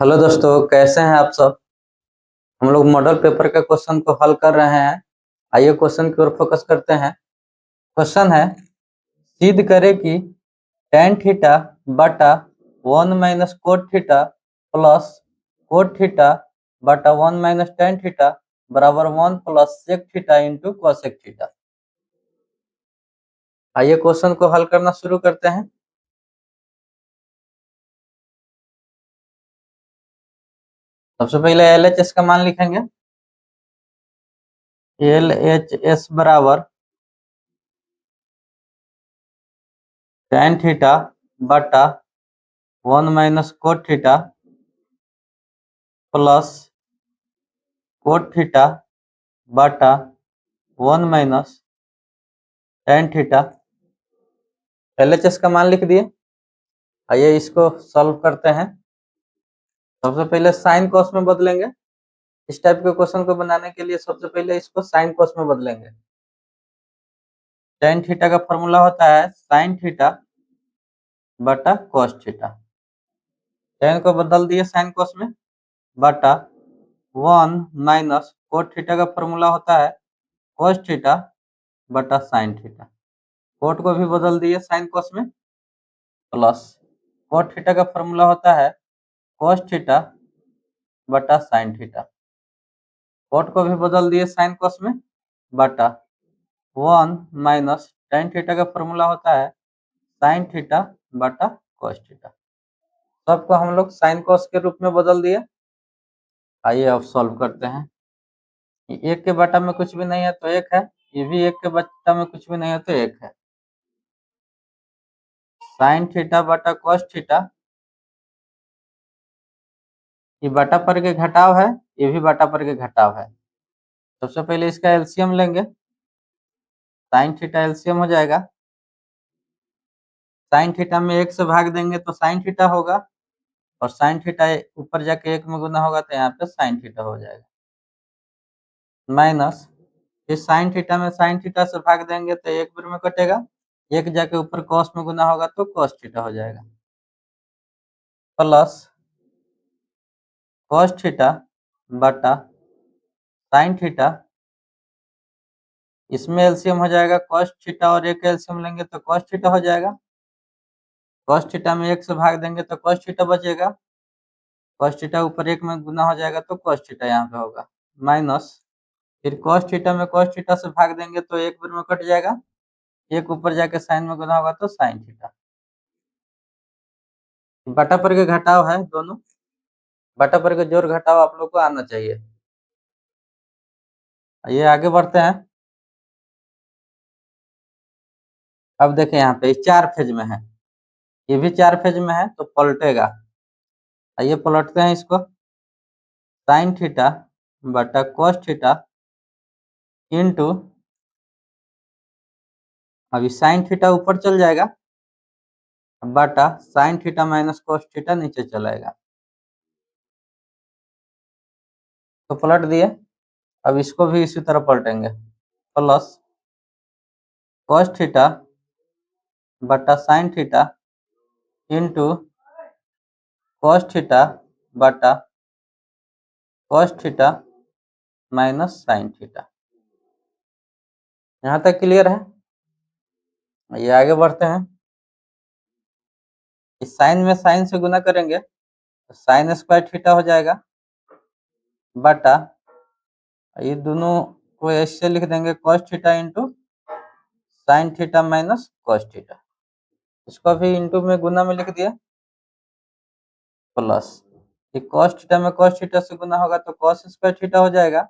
Hello दोस्तों, कैसे हैं आप सब। हम लोग मॉडल पेपर के क्वेश्चन को हल कर रहे हैं। आइए क्वेश्चन की ओर फोकस करते हैं। क्वेश्चन है, सिद्ध करें कि tan थीटा बटा 1 - cot theta plus cot theta बटा 1 - tan थीटा बराबर 1 + sec theta into cosec theta. आइए क्वेश्चन को हल करना शुरू करते हैं। सबसे पहले LHS का मान लिखेंगे। LHS बराबर tan थीटा बटा 1 - cot theta plus cot theta बटा 1 - tan थीटा। LHS का मान लिख दिए। आइए इसको सॉल्व करते हैं। सबसे पहले साइन कॉस में बदलेंगे। इस टाइप के क्वेश्चन को बनाने के लिए सबसे पहले इसको साइन कॉस में बदलेंगे। tan थीटा का फॉर्मूला होता है साइन थीटा बटा कॉस थीटा। tan को बदल दिए साइन कॉस में बटा 1 - कोट थीटा का फॉर्मूला होता है कॉस थीटा बटा साइन थीटा। कोट को भी बदल दिए साइन कॉस में प्लस कोट थीटा का फॉर्मूला होता है कॉस थीटा बटा साइन थीटा। कोट को भी बदल दिए साइन कॉस में बटा 1 - tan थीटा का फॉर्मूला होता है साइन थीटा बटा कॉस थीटा। सबको हम लोग साइन कॉस के रूप में बदल दिए। आइए अब सॉल्व करते हैं। एक के बटा में कुछ भी नहीं है तो एक है, ये भी एक के बटा में कुछ भी नहीं है तो एक है। साइन थीटा बटा कॉस थीटा, ये बटा पर के घटाव है, ये भी बटा पर के घटाव है। सबसे पहले इसका एलसीएम लेंगे। साइन थीटा एलसीएम हो जाएगा। साइन थीटा में एक से भाग देंगे तो साइन थीटा होगा, और साइन थीटा ऊपर जाके एक में गुना होगा तो यहाँ पे साइन थीटा हो जाएगा। माइनस फिर साइन थीटा में साइन थीटा से भाग देंगे तो एक बार में कटेगा, एक जाके ऊपर कॉस में गुना होगा तो कॉस थीटा हो जाएगा। प्लस कॉस थीटा बटा साइन थीटा, इसमें एलसीएम हो जाएगा कॉस थीटा और एक एलसीएम लेंगे तो कॉस थीटा हो जाएगा। कॉस थीटा में एक से भाग देंगे तो कॉस थीटा बचेगा, कॉस थीटा ऊपर एक में गुना हो जाएगा तो कॉस थीटा यहाँ पे होगा। माइनस फिर कॉस थीटा में कॉस थीटा से भाग देंगे तो एक बार में कट जाएगा, एक ऊपर जाके साइन में गुना होगा तो साइन थीटा। बटा पर के घटाव है दोनों, बटा पर के जोड़ घटाव आप लोग को आना चाहिए। ये आगे बढ़ते हैं। अब देखें यहाँ पे चार फेज में है, ये भी चार फेज में है तो पलटेगा। आइए पलटते हैं इसको। साइन थीटा बटा कॉस थीटा इंटू, अभी साइन थीटा ऊपर चल जाएगा बटा sine theta minus cos theta नीचे चलाएगा तो पलट दिए। अब इसको भी इसी तरह पलटेंगे। प्लस कॉस थीटा बटा sine theta into cos theta बटा cos theta minus sine theta. यहाँ तक क्लियर है। ये आगे बढ़ते हैं। इस साइन में साइन से गुना करेंगे तो साइन स्क्वायर थीटा हो जाएगा बटा, ये दोनों को ऐसे लिख देंगे cos theta into sine theta minus cos theta. इसको भी इंटू में गुना में लिख दिया प्लस, ये कॉस थीटा में कॉस थीटा से गुना होगा तो कॉस स्क्वायर थीटा हो जाएगा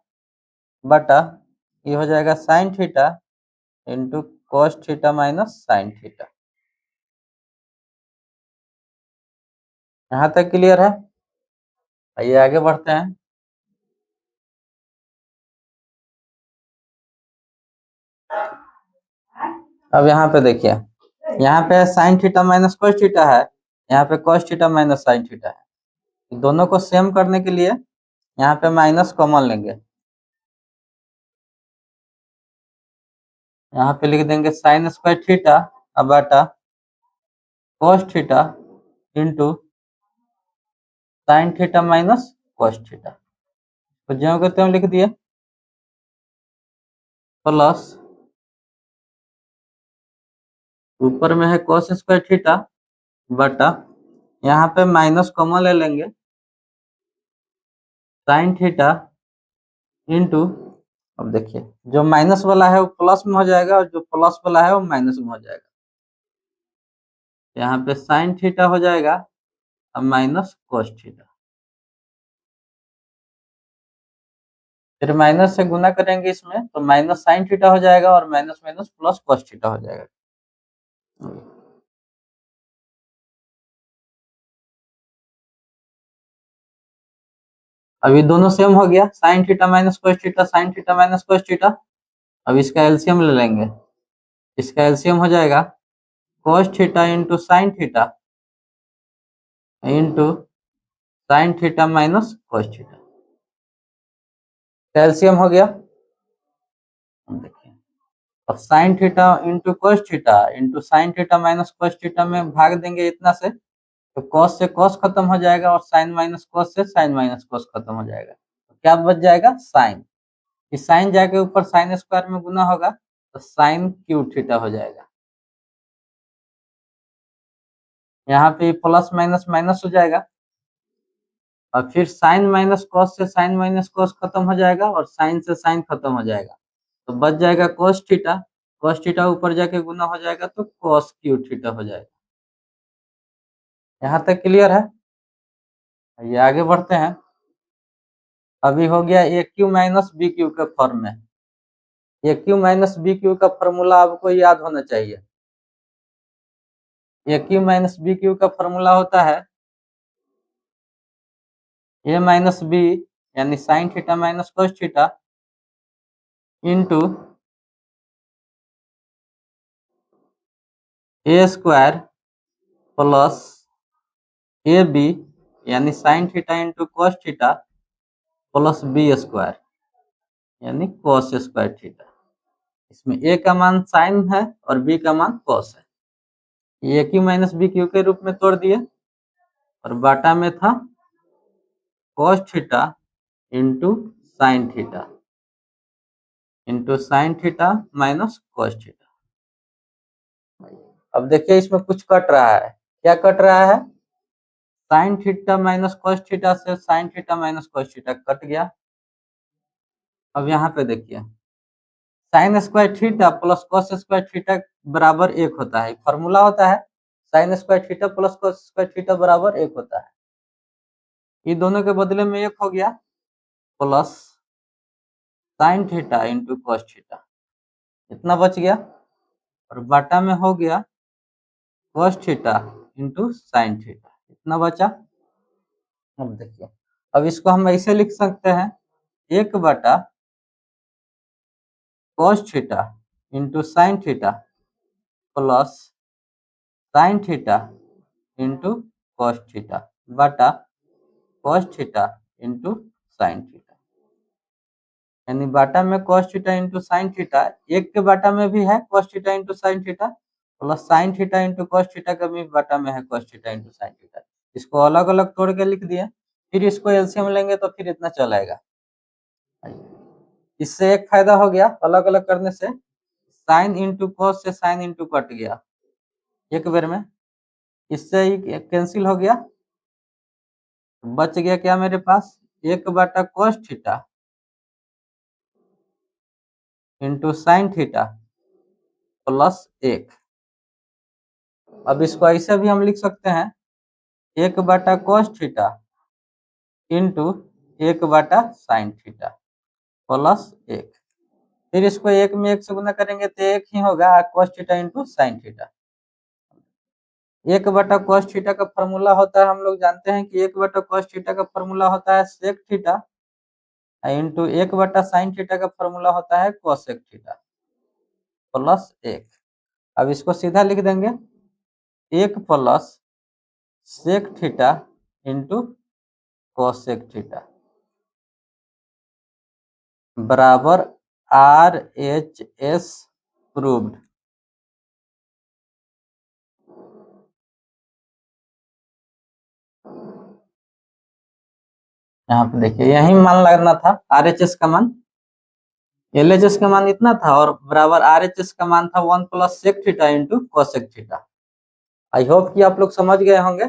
बटा, ये हो जाएगा sign theta into cos theta minus sine theta. यहाँ तक क्लियर है। आइए आगे बढ़ते हैं। अब यहाँ पे देखिए, यहाँ पे sign theta minus cos theta है, यहाँ पे cos theta minus sine theta है। दोनों को सेम करने के लिए यहाँ पे माइनस कॉमन लेंगे। यहाँ पे लिख देंगे साइन स्क्वायर थीटा बटा cos theta into sine theta minus cos theta, तो ज्यों के त्यों लिख दिए, प्लस ऊपर में है कॉस स्क्वायर थीटा बटा, यहाँ पे माइनस कॉमन ले लेंगे, साइन थीटा इंटू, अब देखिए जो माइनस वाला है वो प्लस में हो जाएगा और जो प्लस वाला है वो माइनस में हो जाएगा। यहाँ पे साइन थीटा हो जाएगा और माइनस कॉस थीटा, फिर माइनस से गुना करेंगे इसमें तो माइनस साइन थीटा हो जाएगा और minus minus plus cos theta हो जाएगा। अभी दोनों सेम हो गया, sign theta minus cos theta, sign theta minus cos theta. अब इसका एलसीएम ले लेंगे, इसका एलसीएम हो जाएगा cos theta into sine theta into sine theta minus cos theta, LCM हो गया। देखिए अब sign theta into cos theta into sine theta minus cos theta में भाग देंगे इतना से, तो कॉस से कॉस खत्म हो जाएगा और साइन माइनस कॉस से साइन माइनस कॉस खत्म हो जाएगा, तो क्या बच जाएगा साइन, इस साइन जाके ऊपर साइन स्क्वायर में गुना होगा तो साइन क्यूब थीटा हो जाएगा। यहाँ पे प्लस माइनस माइनस हो जाएगा और फिर साइन माइनस कॉस से साइन माइनस कॉस खत्म हो जाएगा और साइन से साइन खत्म हो जाएगा, तो बच जाएगा कॉस थीटा, कॉस थीटा ऊपर जाके गुना हो जाएगा तो कॉस क्यूब थीटा हो जाएगा। यहाँ तक क्लियर है? ये आगे बढ़ते हैं। अभी हो गया a cube minus b cube के फॉर्म में, a cube minus b cube का फॉर्मूला आपको याद होना चाहिए। A cube minus b cube का फॉर्मूला होता है ए माइनस बी यानी sine theta minus cos theta into a square plus a b यानी sine theta into cos theta plus b square यानी कॉस स्क्वायर थीटा। इसमें a का मान sign है और बी का मान कॉस है, ए क्यू माइनस बी क्यू के रूप में तोड़ दिए और बाटा में था cos theta into sine theta minus cos theta. अब देखिए इसमें कुछ कट रहा है, क्या कट रहा है, sine theta minus cos theta से sine theta minus cos theta cut गया। अब यहाँ पे देखिए sine square theta plus cos square theta बराबर एक होता है, फॉर्मूला होता है sine square theta plus cos square theta बराबर एक होता है, ये दोनों के बदले में एक हो गया plus sine theta into cos theta, इतना बच गया और बाटा में हो गया cos theta into sine theta, इतना बचा। अब देखिए अब इसको हम ऐसे लिख सकते हैं एक बटा cos theta into sine theta plus sine theta into cos theta बटा cos theta into sine theta, यानी बाटा में cos theta into sine theta, एक के बाटा में भी है cos theta into sine theta plus sine theta into cos theta का भी बाटा में है cos theta into sine theta, इसको अलग अलग तोड़ के लिख दिए, फिर इसको एलसीएम लेंगे तो फिर इतना चलाएगा। इससे एक फायदा हो गया अलग अलग करने से, साइन इंटू कॉस से साइन इंटू कट गया एक बार में, इससे ही कैंसिल हो गया, बच गया क्या मेरे पास एक बटा cos theta into sine theta plus एक। अब इसको ऐसे भी हम लिख सकते हैं एक बटा कॉस थीटा इंटू एक बटा साइन थीटा प्लस एक, फिर इसको एक में एक से गुना करेंगे तो एक ही होगा cos theta into sine theta. एक बटा कॉस थीटा का फॉर्मूला होता है, हम लोग जानते हैं कि एक बटा कॉस थीटा का फॉर्मूला होता है सेक थीटा इंटू एक बटा साइन थीटा का फॉर्मूला होता है कोसेक थीटा प्लस एक। अब इसको सीधा लिख देंगे एक plus sec theta into cosec theta बराबर RHS प्रूव्ड। यहाँ पे देखिए यही मान लगना था RHS का मान, LHS का मान इतना था और बराबर RHS का मान था 1 + sec theta into cosec theta. I hope कि आप लोग समझ गए होंगे।